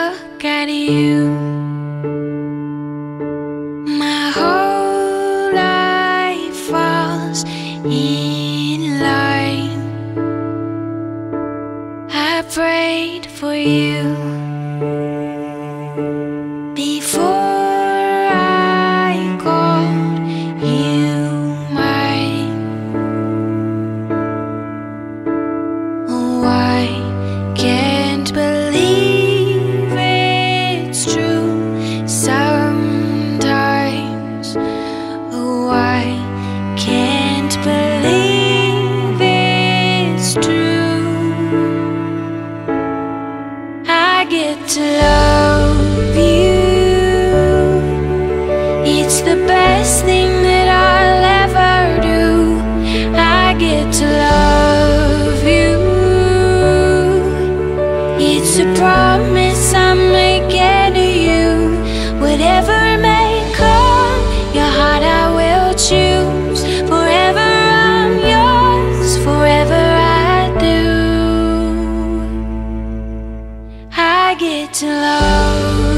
look at you, my whole life falls in line. I prayed for you before I called you mine. Oh, I can't believe it's true sometimes. Oh, I can't believe it's true. I get to love you. It's the best thing that I'll ever do. I get to love you. It's a promise I'm making to you. Whatever may come, your heart I will choose. Forever I'm yours, forever I do. I get to love